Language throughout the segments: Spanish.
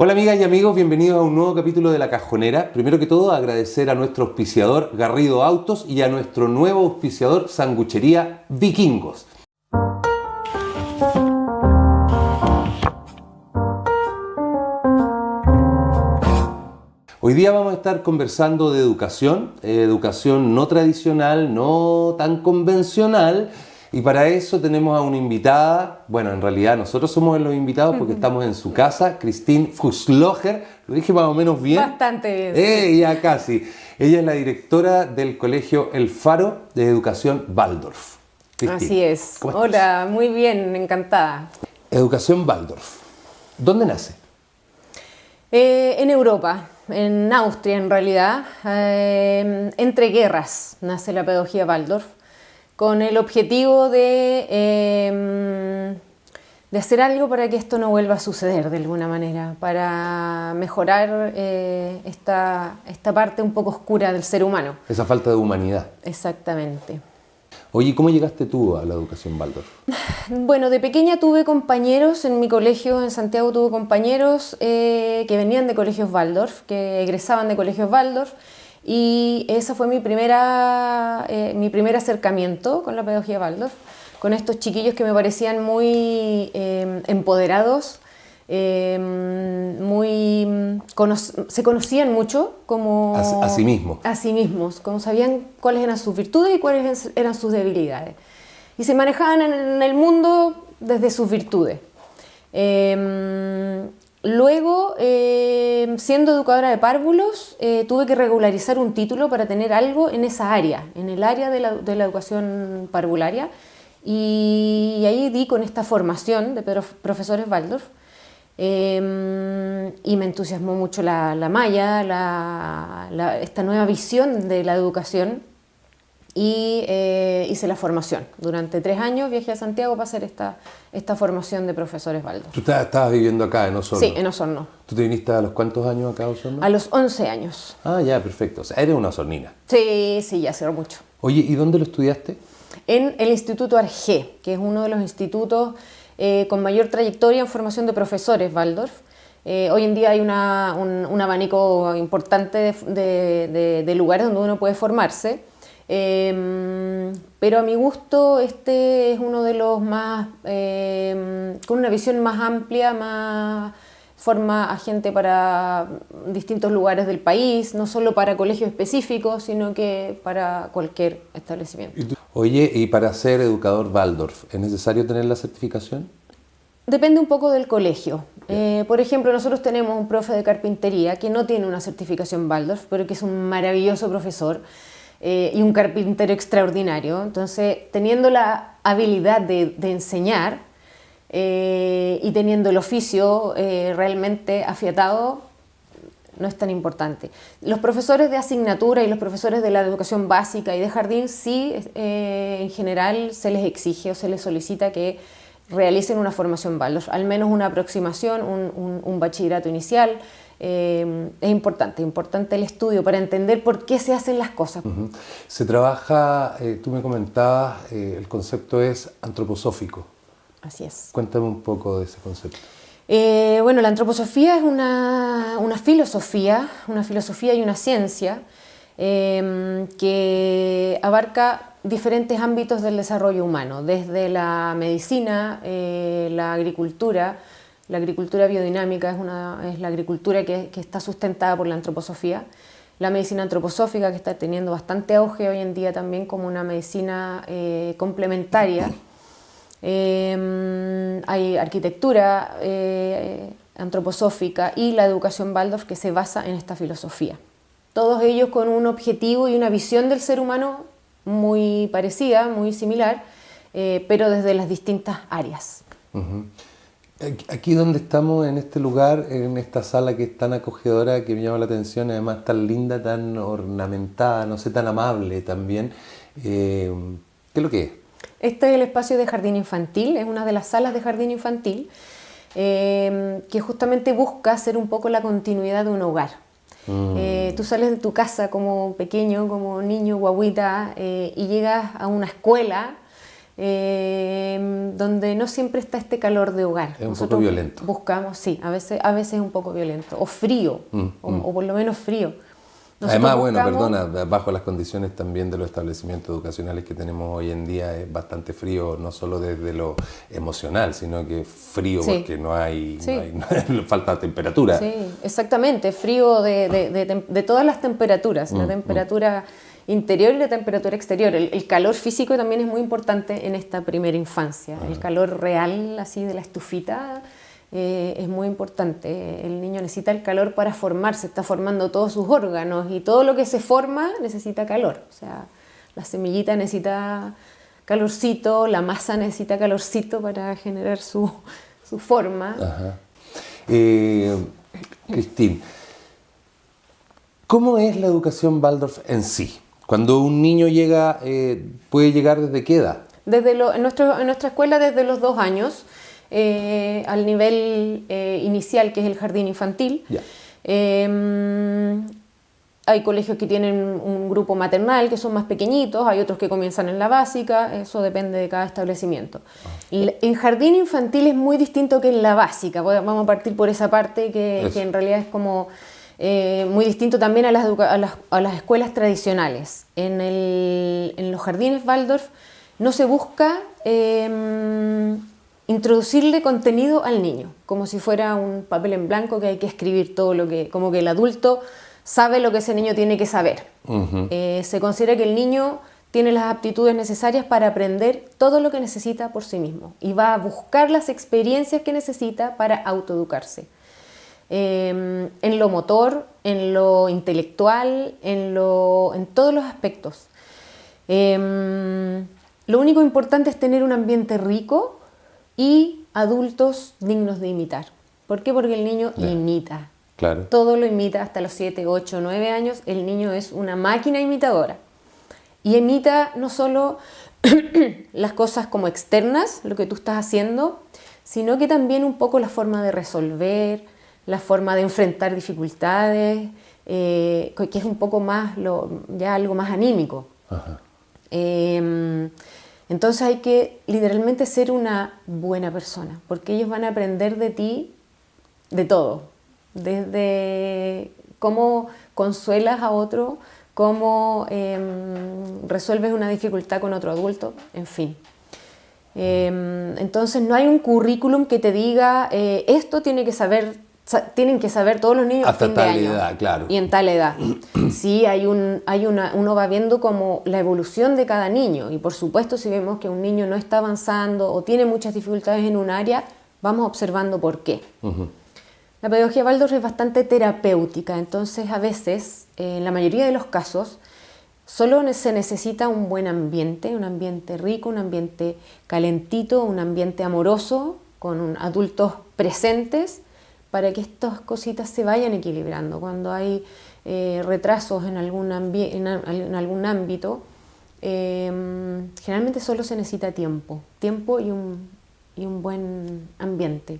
Hola amigas y amigos, bienvenidos a un nuevo capítulo de La Cajonera. Primero que todo, agradecer a nuestro auspiciador Garrido Autos y a nuestro nuevo auspiciador Sanguchería Vikingos. Hoy día vamos a estar conversando de educación no tradicional, no tan convencional. Y para eso tenemos a una invitada, bueno, en realidad nosotros somos los invitados porque estamos en su casa, Christine Fuchslocher, lo dije más o menos bien. Bastante bien. Ya casi. Ella es la directora del colegio El Faro de Educación Waldorf. Christine, Así es. ¿cómo estás? Hola, muy bien, encantada. Educación Waldorf. ¿Dónde nace? En Europa, en Austria en realidad, entre guerras nace la pedagogía Waldorf, con el objetivo de hacer algo para que esto no vuelva a suceder de alguna manera, para mejorar esta parte un poco oscura del ser humano. Esa falta de humanidad. Exactamente. Oye, ¿cómo llegaste tú a la educación Waldorf? Bueno, de pequeña tuve compañeros en mi colegio, en Santiago tuve compañeros que venían de colegios Waldorf, que egresaban de colegios Waldorf, y ese fue mi primer acercamiento con la pedagogía Waldorf, con estos chiquillos que me parecían muy empoderados, se conocían mucho como A sí mismo. a sí mismos, como sabían cuáles eran sus virtudes y cuáles eran sus debilidades. Y se manejaban en el mundo desde sus virtudes. Luego, siendo educadora de párvulos, tuve que regularizar un título para tener algo en esa área, en el área de la educación parvularia. Y ahí di con esta formación de profesores Waldorf. Y me entusiasmó mucho la malla, esta nueva visión de la educación. Y hice la formación. Durante 3 años viajé a Santiago para hacer esta formación de profesores Waldorf. ¿Tú estabas viviendo acá en Osorno? Sí, en Osorno. ¿Tú te viniste a los cuántos años acá a Osorno? A los 11 años. Ah, ya, perfecto. O sea, eres una osornina. Sí, ya hace mucho. Oye, ¿y dónde lo estudiaste? En el Instituto Argé, que es uno de los institutos con mayor trayectoria en formación de profesores Waldorf. Hoy en día hay un abanico importante de lugares donde uno puede formarse. Pero a mi gusto este es uno de los más, con una visión más amplia, forma a gente para distintos lugares del país, no solo para colegios específicos, sino que para cualquier establecimiento. Oye, ¿y para ser educador Waldorf es necesario tener la certificación? Depende un poco del colegio. Por ejemplo, nosotros tenemos un profe de carpintería que no tiene una certificación Waldorf, pero que es un maravilloso profesor. Y un carpintero extraordinario. Entonces, teniendo la habilidad de enseñar y teniendo el oficio realmente afiatado, no es tan importante. Los profesores de asignatura y los profesores de la educación básica y de jardín sí, en general, se les exige o se les solicita que realicen una formación Waldorf, al menos una aproximación, un bachillerato inicial. Es importante el estudio para entender por qué se hacen las cosas. Uh-huh. Se trabaja, tú me comentabas, el concepto es antroposófico. Así es. Cuéntame un poco de ese concepto. Bueno, la antroposofía es una filosofía y una ciencia que abarca diferentes ámbitos del desarrollo humano, desde la medicina, la agricultura. La agricultura biodinámica es la agricultura que está sustentada por la antroposofía. La medicina antroposófica, que está teniendo bastante auge hoy en día también como una medicina complementaria. Hay arquitectura antroposófica y la educación Waldorf que se basa en esta filosofía. Todos ellos con un objetivo y una visión del ser humano muy parecida, muy similar, pero desde las distintas áreas. Uh-huh. Aquí donde estamos, en este lugar, en esta sala que es tan acogedora, que me llama la atención, además tan linda, tan ornamentada, no sé, tan amable también. ¿Qué es lo que es? Este es el espacio de jardín infantil, es una de las salas de jardín infantil que justamente busca ser un poco la continuidad de un hogar. Tú sales de tu casa como pequeño, como niño, guagüita, y llegas a una escuela donde no siempre está este calor de hogar. Es un poco violento. Buscamos, sí, a veces es un poco violento, o frío, o por lo menos frío. Además, bueno, perdona, bajo las condiciones también de los establecimientos educacionales que tenemos hoy en día es bastante frío, no solo desde lo emocional, sino que frío porque no hay falta de temperatura. Sí, exactamente, frío de todas las temperaturas, la temperatura interior y la temperatura exterior. El calor físico también es muy importante en esta primera infancia, el calor real así de la estufita. Es muy importante. El niño necesita el calor para formarse, está formando todos sus órganos y todo lo que se forma necesita calor. O sea, la semillita necesita calorcito, la masa necesita calorcito para generar su forma. Ajá. Cristín, ¿cómo es la educación Waldorf en sí? Cuando un niño llega, ¿puede llegar desde qué edad? En nuestra escuela desde los 2 años. Al nivel inicial, que es el jardín infantil. Yeah. Hay colegios que tienen un grupo maternal, que son más pequeñitos, hay otros que comienzan en la básica, eso depende de cada establecimiento. En jardín infantil es muy distinto que en la básica, vamos a partir por esa parte que en realidad es como muy distinto también a las escuelas tradicionales. En los jardines Waldorf no se busca introducirle contenido al niño, como si fuera un papel en blanco que hay que escribir todo como que el adulto sabe lo que ese niño tiene que saber. Se considera que el niño tiene las aptitudes necesarias para aprender todo lo que necesita por sí mismo y va a buscar las experiencias que necesita para autoeducarse. En lo motor, en lo intelectual, en todos los aspectos. Lo único importante es tener un ambiente rico y adultos dignos de imitar. ¿Por qué? Porque el niño imita. Claro. Todo lo imita hasta los 7, 8, 9 años. El niño es una máquina imitadora. Y imita no solo las cosas como externas, lo que tú estás haciendo, sino que también un poco la forma de resolver, la forma de enfrentar dificultades, que es un poco más, ya algo más anímico. Ajá. Entonces hay que literalmente ser una buena persona, porque ellos van a aprender de ti de todo, desde cómo consuelas a otro, cómo resuelves una dificultad con otro adulto, en fin. Entonces no hay un currículum que te diga esto tienen que saber todos los niños hasta a fin de tal año edad, claro. y en tal edad. Sí, uno va viendo como la evolución de cada niño y por supuesto si vemos que un niño no está avanzando o tiene muchas dificultades en un área, vamos observando por qué. La pedagogía Waldorf es bastante terapéutica, entonces a veces, en la mayoría de los casos, solo se necesita un buen ambiente, un ambiente rico, un ambiente calentito, un ambiente amoroso, con adultos presentes, para que estas cositas se vayan equilibrando. Cuando hay retrasos en algún ámbito, generalmente solo se necesita tiempo y un buen ambiente.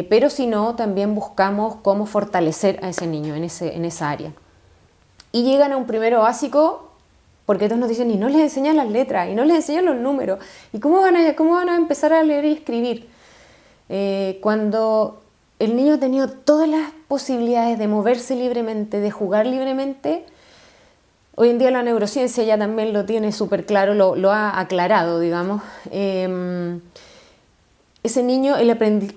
Pero si no, también buscamos cómo fortalecer a ese niño en esa área. Y llegan a un primero básico, porque todos nos dicen, y no les enseñan las letras, y no les enseñan los números, y cómo van a empezar a leer y escribir. Cuando el niño ha tenido todas las posibilidades de moverse libremente, de jugar libremente, hoy en día la neurociencia ya también lo tiene súper claro, lo ha aclarado, digamos. Ese niño,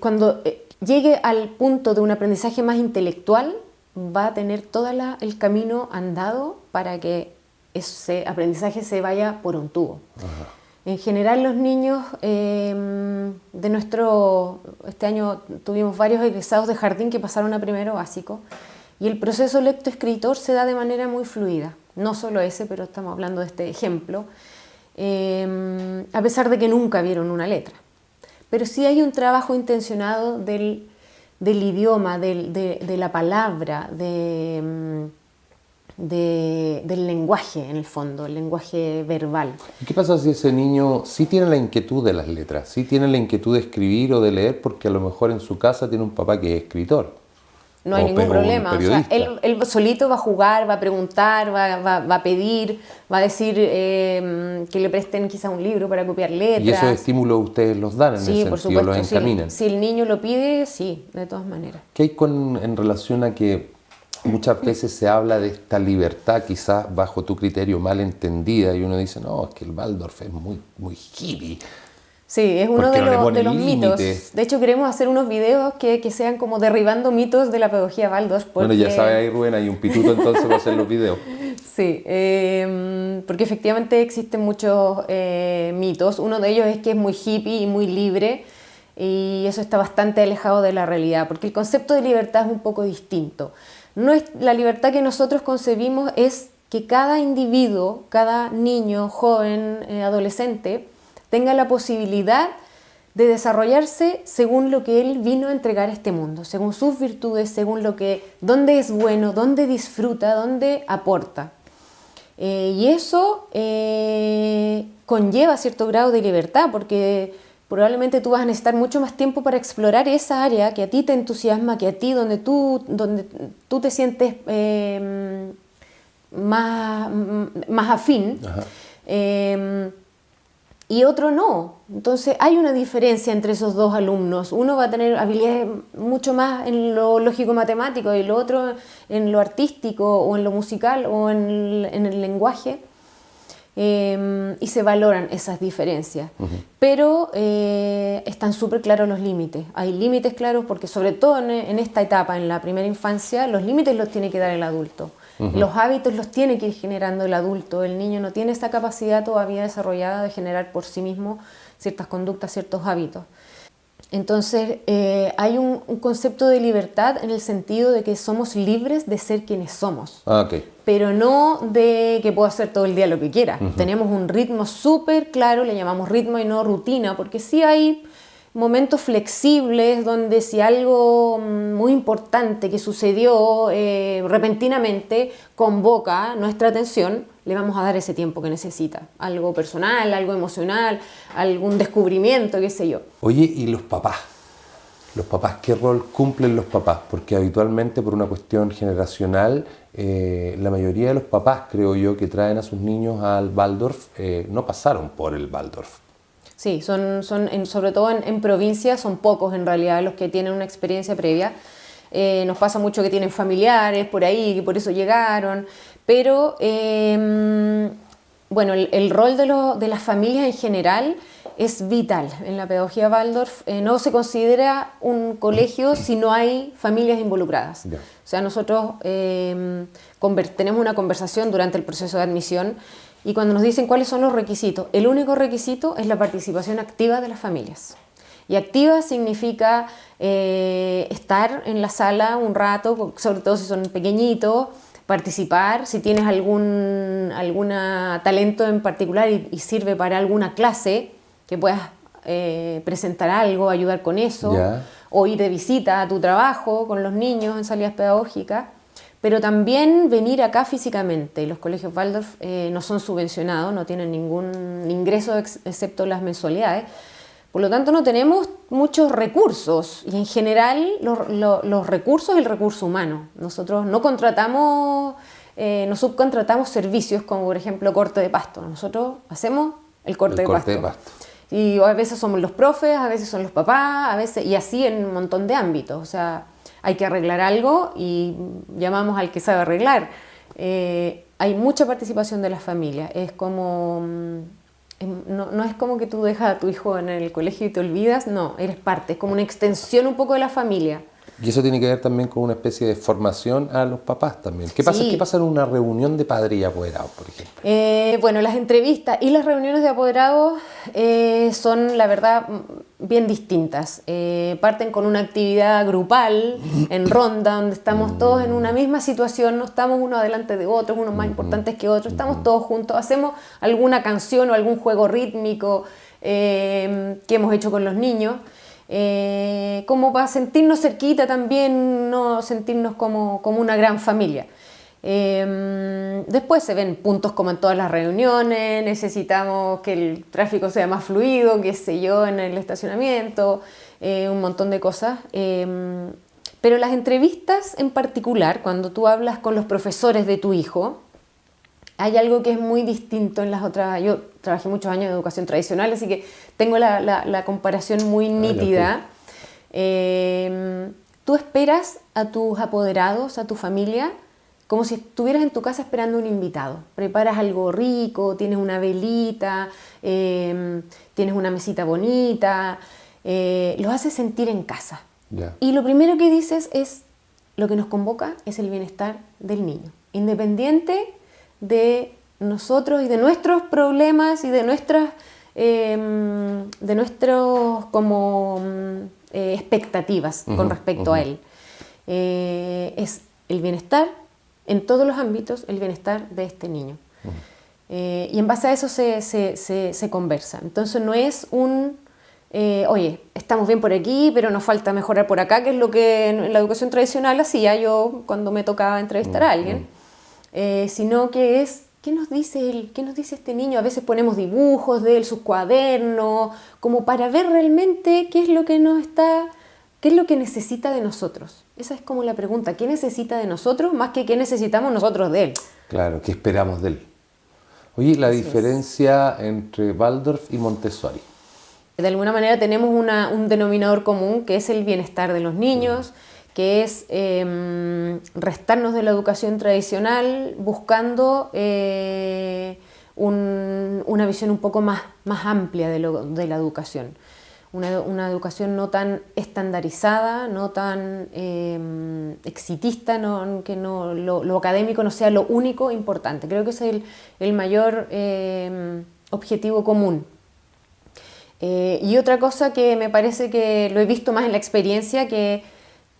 cuando llegue al punto de un aprendizaje más intelectual, va a tener todo el camino andado para que ese aprendizaje se vaya por un tubo. Ajá. En general los niños este año tuvimos varios egresados de jardín que pasaron a primero básico y el proceso lectoescritor se da de manera muy fluida, no solo ese, pero estamos hablando de este ejemplo, a pesar de que nunca vieron una letra. Pero sí hay un trabajo intencionado del idioma, de la palabra, del lenguaje en el fondo, el lenguaje verbal. ¿Y qué pasa si ese niño sí tiene la inquietud de las letras, sí tiene la inquietud de escribir o de leer porque a lo mejor en su casa tiene un papá que es escritor? no hay ningún problema. O sea, él solito va a jugar, va a preguntar, va a pedir, va a decir que le presten quizás un libro para copiar letras. ¿Y esos estímulos ustedes los dan en ese sentido, por supuesto, los encaminan? Si el niño lo pide, sí, de todas maneras. ¿Qué hay en relación a que muchas veces se habla de esta libertad, quizás bajo tu criterio mal entendida, y uno dice, no, es que el Waldorf es muy hippie? Sí, es uno de los mitos. De hecho, queremos hacer unos videos que sean como derribando mitos de la pedagogía Waldorf. Bueno, ya sabes ahí, Rubén, hay un pituto entonces para hacer los videos. Sí, porque efectivamente existen muchos mitos. Uno de ellos es que es muy hippie y muy libre, y eso está bastante alejado de la realidad, porque el concepto de libertad es un poco distinto. No es, la libertad que nosotros concebimos es que cada individuo, cada niño, joven, adolescente, tenga la posibilidad de desarrollarse según lo que él vino a entregar a este mundo, según sus virtudes, según dónde es bueno, dónde disfruta, dónde aporta. Y eso conlleva cierto grado de libertad, porque probablemente tú vas a necesitar mucho más tiempo para explorar esa área que a ti te entusiasma, que a ti donde tú te sientes más afín. Y otro no. Entonces hay una diferencia entre esos dos alumnos. Uno va a tener habilidades mucho más en lo lógico-matemático y el otro en lo artístico o en lo musical o en el lenguaje. Y se valoran esas diferencias. Pero están súper claros los límites. Hay límites claros porque sobre todo en esta etapa, en la primera infancia, los límites los tiene que dar el adulto. Los hábitos los tiene que ir generando el adulto. El niño no tiene esa capacidad todavía desarrollada de generar por sí mismo ciertas conductas, ciertos hábitos. Entonces hay un concepto de libertad en el sentido de que somos libres de ser quienes somos. Okay. Pero no de que puedo hacer todo el día lo que quiera. Tenemos un ritmo súper claro, le llamamos ritmo y no rutina, porque sí hay momentos flexibles donde si algo muy importante que sucedió repentinamente convoca nuestra atención, le vamos a dar ese tiempo que necesita. Algo personal, algo emocional, algún descubrimiento, qué sé yo. Oye, ¿y los papás? ¿Los papás qué rol cumplen los papás? Porque habitualmente por una cuestión generacional, la mayoría de los papás, creo yo, que traen a sus niños al Waldorf, no pasaron por el Waldorf. Sí, sobre todo en provincias son pocos en realidad los que tienen una experiencia previa. Nos pasa mucho que tienen familiares por ahí, que por eso llegaron, pero bueno, el rol de las familias en general es vital. En la pedagogía Waldorf no se considera un colegio si no hay familias involucradas. Yeah. O sea, nosotros tenemos una conversación durante el proceso de admisión y cuando nos dicen cuáles son los requisitos, el único requisito es la participación activa de las familias. Y activa significa estar en la sala un rato, sobre todo si son pequeñitos, participar, si tienes algún talento en particular y sirve para alguna clase, que puedas presentar algo, ayudar con eso, yeah. O ir de visita a tu trabajo con los niños en salidas pedagógicas, pero también venir acá físicamente. Los colegios Waldorf no son subvencionados, no tienen ningún ingreso excepto las mensualidades, por lo tanto no tenemos muchos recursos y en general los recursos, el recurso humano. Nosotros no subcontratamos servicios como por ejemplo corte de pasto, nosotros hacemos el corte de pasto. Y a veces somos los profes, a veces son los papás, a veces, y así en un montón de ámbitos. O sea, hay que arreglar algo y llamamos al que sabe arreglar. Hay mucha participación de las familias. Es como, no es como que tú dejas a tu hijo en el colegio y te olvidas, no, eres parte. Es como una extensión un poco de la familia. Y eso tiene que ver también con una especie de formación a los papás también. ¿Qué pasa en una reunión de padres y apoderados, por ejemplo? Bueno, las entrevistas y las reuniones de apoderados son, la verdad, bien distintas. Parten con una actividad grupal, en ronda, donde estamos todos en una misma situación, no estamos uno delante de otros, unos más importantes que otros, estamos todos juntos, hacemos alguna canción o algún juego rítmico que hemos hecho con los niños. Como para sentirnos cerquita también, no sentirnos como una gran familia. Después se ven puntos como en todas las reuniones, necesitamos que el tráfico sea más fluido, qué sé yo, en el estacionamiento, un montón de cosas. Pero las entrevistas en particular, cuando tú hablas con los profesores de tu hijo, hay algo que es muy distinto en las otras. Yo trabajé muchos años en educación tradicional, así que tengo la comparación muy nítida. Tú esperas a tus apoderados, a tu familia, como si estuvieras en tu casa esperando un invitado. Preparas algo rico, tienes una velita, tienes una mesita bonita, los haces sentir en casa. Ya. Y lo primero que dices es, lo que nos convoca es el bienestar del niño, independiente de nosotros y de nuestros problemas y de nuestros como expectativas con respecto a él. Es el bienestar en todos los ámbitos, el bienestar de este niño. Y en base a eso se conversa. Entonces no es un, oye, estamos bien por aquí, pero nos falta mejorar por acá, que es lo que en la educación tradicional hacía yo cuando me tocaba entrevistar a alguien, sino que es, ¿qué nos dice él? ¿Qué nos dice este niño? A veces ponemos dibujos de él, sus cuadernos, como para ver realmente qué es lo que qué es lo que necesita de nosotros. Esa es como la pregunta, ¿qué necesita de nosotros más que qué necesitamos nosotros de él? Claro, ¿qué esperamos de él? Oye, la diferencia entre Waldorf y Montessori. De alguna manera tenemos un denominador común que es el bienestar de los niños, que es restarnos de la educación tradicional buscando una visión un poco más amplia de la educación. Una educación no tan estandarizada, no tan exitista, que lo académico no sea lo único importante. Creo que ese es el mayor objetivo común. Y otra cosa que me parece que lo he visto más en la experiencia, que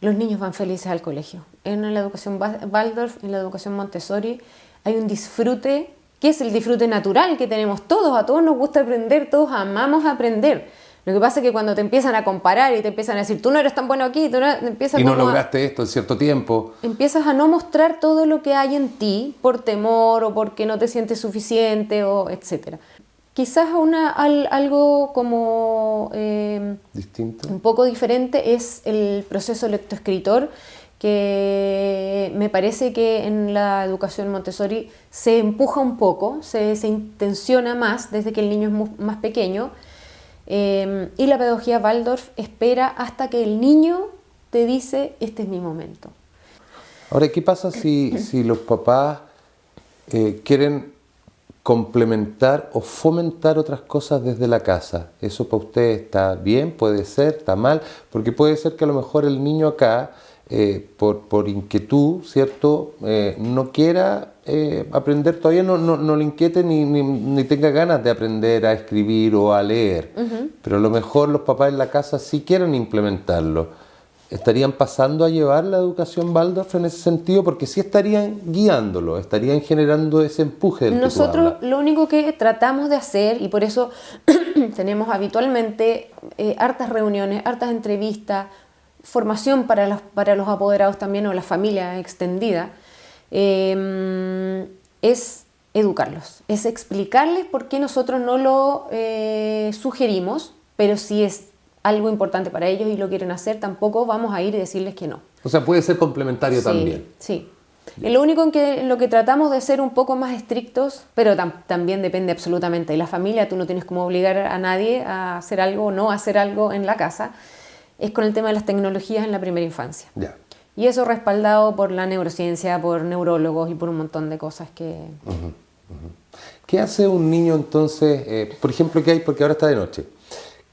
los niños van felices al colegio. En la educación Waldorf, en la educación Montessori, hay un disfrute, que es el disfrute natural que tenemos todos. A todos nos gusta aprender, todos amamos aprender. Lo que pasa es que cuando te empiezan a comparar y te empiezan a decir, tú no eres tan bueno aquí, y no lograste esto en cierto tiempo. Empiezas a no mostrar todo lo que hay en ti por temor o porque no te sientes suficiente, o etc. Quizás algo como distinto, un poco diferente es el proceso lectoescritor, que me parece que en la educación Montessori se empuja un poco, se intenciona más desde que el niño es más pequeño, y la pedagogía Waldorf espera hasta que el niño te dice, este es mi momento. Ahora, ¿qué pasa si los papás quieren complementar o fomentar otras cosas desde la casa? ¿Eso para usted está bien? ¿Puede ser? ¿Está mal? Porque puede ser que a lo mejor el niño acá, por inquietud, ¿cierto? No quiera aprender, todavía no le inquiete ni tenga ganas de aprender a escribir o a leer. Pero a lo mejor los papás en la casa sí quieren implementarlo. ¿Estarían pasando a llevar la educación Waldorf en ese sentido? Porque sí estarían guiándolo, estarían generando ese empuje del que tú hablas. Lo único que tratamos de hacer, y por eso tenemos habitualmente hartas reuniones, hartas entrevistas, formación para los apoderados también o la familia extendida, es educarlos, es explicarles por qué nosotros no lo sugerimos, pero si es algo importante para ellos y lo quieren hacer, tampoco vamos a ir y decirles que no. O sea, puede ser complementario también. Sí. Lo único en lo que tratamos de ser un poco más estrictos, pero también depende absolutamente de la familia, tú no tienes como obligar a nadie a hacer algo o no hacer algo en la casa, es con el tema de las tecnologías en la primera infancia. Ya. Y eso respaldado por la neurociencia, por neurólogos y por un montón de cosas que... ¿Qué hace un niño entonces, por ejemplo, qué hay, porque ahora está de noche?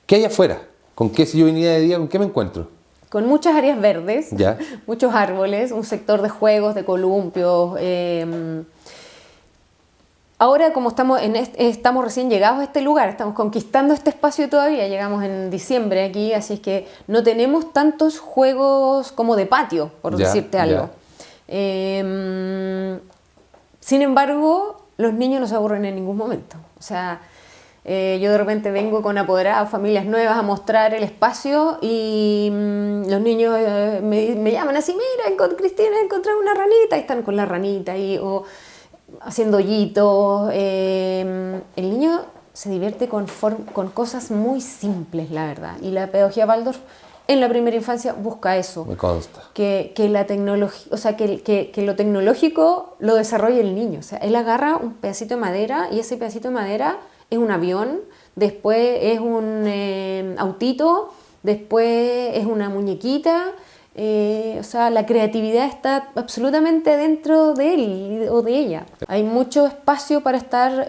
¿Qué hay afuera? ¿Con qué, si yo venía de día, con qué me encuentro? Con muchas áreas verdes, ya, muchos árboles, un sector de juegos, de columpios. Ahora, como estamos recién llegados a este lugar, estamos conquistando este espacio todavía, llegamos en diciembre aquí, así es que no tenemos tantos juegos como de patio, por decirte algo. Sin embargo, los niños no se aburren en ningún momento. O sea, yo de repente vengo con apoderados, familias nuevas a mostrar el espacio y los niños me llaman así, mira, Cristina, encontré una ranita, y están con la ranita ahí, o haciendo hoyitos. El niño se divierte con cosas muy simples, la verdad, y la pedagogía Waldorf en la primera infancia busca eso. Me consta. Que la tecnología, o sea, que lo tecnológico lo desarrolle el niño. O sea, él agarra un pedacito de madera y ese pedacito de madera es un avión, después es un autito, después es una muñequita. O sea, la creatividad está absolutamente dentro de él o de ella. Hay mucho espacio para estar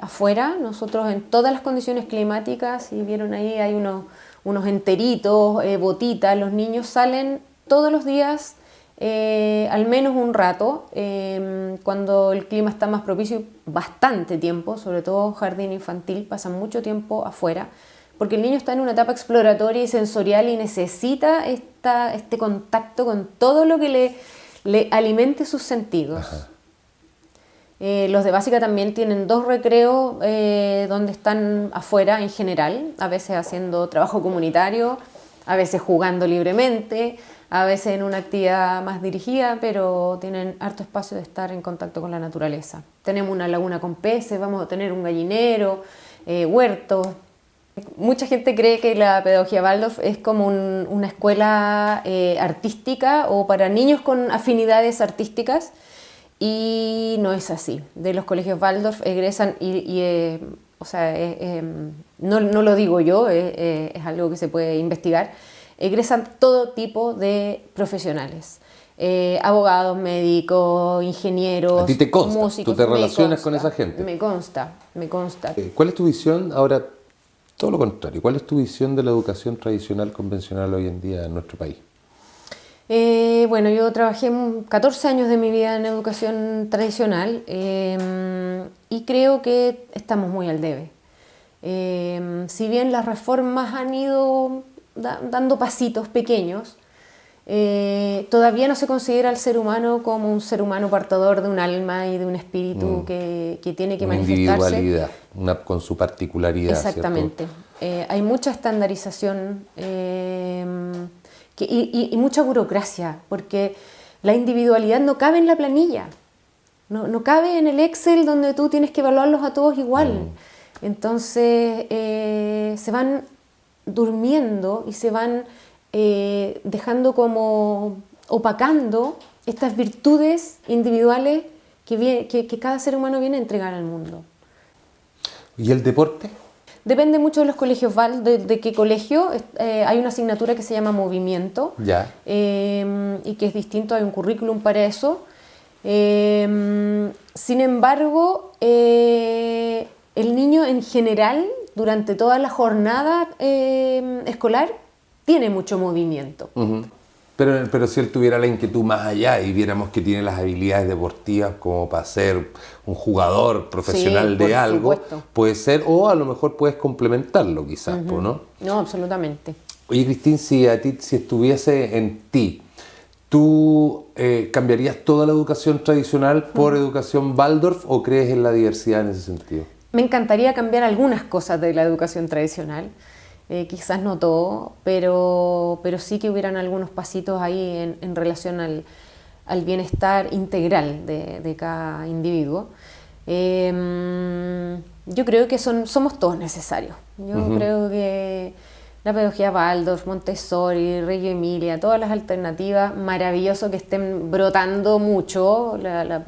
afuera. Nosotros en todas las condiciones climáticas, si vieron ahí, hay unos enteritos, botitas. Los niños salen todos los días, al menos un rato, cuando el clima está más propicio, bastante tiempo, sobre todo jardín infantil, pasan mucho tiempo afuera. Porque el niño está en una etapa exploratoria y sensorial y necesita este contacto con todo lo que le alimente sus sentidos. Los de básica también tienen 2 recreos donde están afuera en general, a veces haciendo trabajo comunitario, a veces jugando libremente, a veces en una actividad más dirigida, pero tienen harto espacio de estar en contacto con la naturaleza. Tenemos una laguna con peces, vamos a tener un gallinero, huertos. Mucha gente cree que la pedagogía Waldorf es como una escuela artística o para niños con afinidades artísticas, y no es así. De los colegios Waldorf egresan, no lo digo yo, es algo que se puede investigar, egresan todo tipo de profesionales. Abogados, médicos, ingenieros, ¿A ti te consta? músicos. ¿Tú te relacionas con esa gente? Me consta. ¿Cuál es tu visión ahora? Todo lo contrario, ¿cuál es tu visión de la educación tradicional, convencional hoy en día en nuestro país? Bueno, yo trabajé 14 años de mi vida en educación tradicional y creo que estamos muy al debe. Si bien las reformas han ido dando pasitos pequeños, todavía no se considera al ser humano como un ser humano portador de un alma y de un espíritu que tiene que manifestarse. Individualidad, con su particularidad. Exactamente. Hay mucha estandarización y mucha burocracia, porque la individualidad no cabe en la planilla, no cabe en el Excel donde tú tienes que evaluarlos a todos igual. Entonces se van durmiendo y se van dejando como opacando estas virtudes individuales que cada ser humano viene a entregar al mundo. ¿Y el deporte? Depende mucho de los colegios, de qué colegio. Hay una asignatura que se llama movimiento, Ya. Y que es distinto, hay un currículum para eso. Sin embargo, el niño en general, durante toda la jornada escolar, tiene mucho movimiento. Uh-huh. Pero si él tuviera la inquietud más allá y viéramos que tiene las habilidades deportivas como para ser un jugador profesional de algo, supuesto. Puede ser, o a lo mejor puedes complementarlo quizás, ¿no? No, absolutamente. Oye, Cristín, si estuviese en ti, ¿tú cambiarías toda la educación tradicional por educación Waldorf o crees en la diversidad en ese sentido? Me encantaría cambiar algunas cosas de la educación tradicional. Quizás no todo, pero sí que hubieran algunos pasitos ahí en relación al bienestar integral de cada individuo. Yo creo que somos todos necesarios. Yo creo que la pedagogía Waldorf, Montessori, Reggio Emilia, todas las alternativas, maravilloso que estén brotando mucho.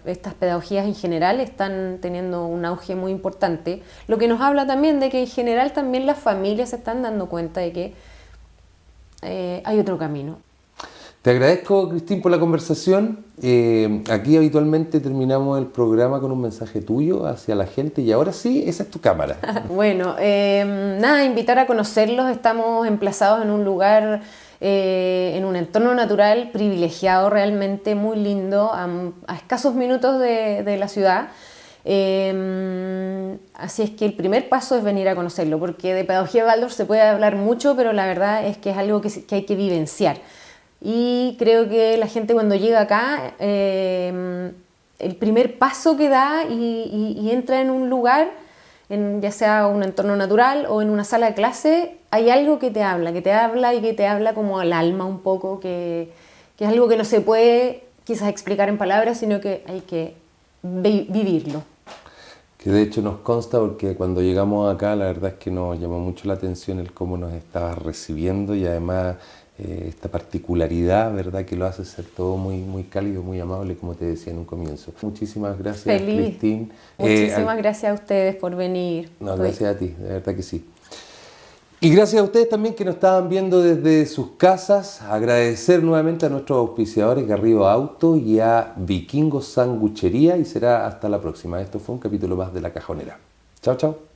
Estas pedagogías en general están teniendo un auge muy importante, lo que nos habla también de que en general también las familias se están dando cuenta de que hay otro camino. Te agradezco, Cristín, por la conversación. Aquí habitualmente terminamos el programa con un mensaje tuyo hacia la gente y ahora sí, esa es tu cámara. Bueno, invitar a conocerlos. Estamos emplazados en un lugar, en un entorno natural privilegiado, realmente muy lindo, a escasos minutos de la ciudad. Así es que el primer paso es venir a conocerlo, porque de pedagogía Waldorf se puede hablar mucho, pero la verdad es que es algo que hay que vivenciar. Y creo que la gente cuando llega acá, el primer paso que da y entra en un lugar, ya sea un entorno natural o en una sala de clase, hay algo que te habla y que te habla como al alma un poco, que es algo que no se puede quizás explicar en palabras, sino que hay que vivirlo. Que de hecho nos consta porque cuando llegamos acá la verdad es que nos llamó mucho la atención el cómo nos estabas recibiendo y además esta particularidad, ¿verdad? Que lo hace ser todo muy, muy cálido, muy amable, como te decía en un comienzo. Muchísimas gracias, Feliz. Cristín. Muchísimas gracias a ustedes por venir. No, gracias a ti, de verdad que sí. Y gracias a ustedes también que nos estaban viendo desde sus casas. Agradecer nuevamente a nuestros auspiciadores Garrido Auto y a Vikingo Sanguchería y será hasta la próxima. Esto fue un capítulo más de La Cajonera. Chao, chao.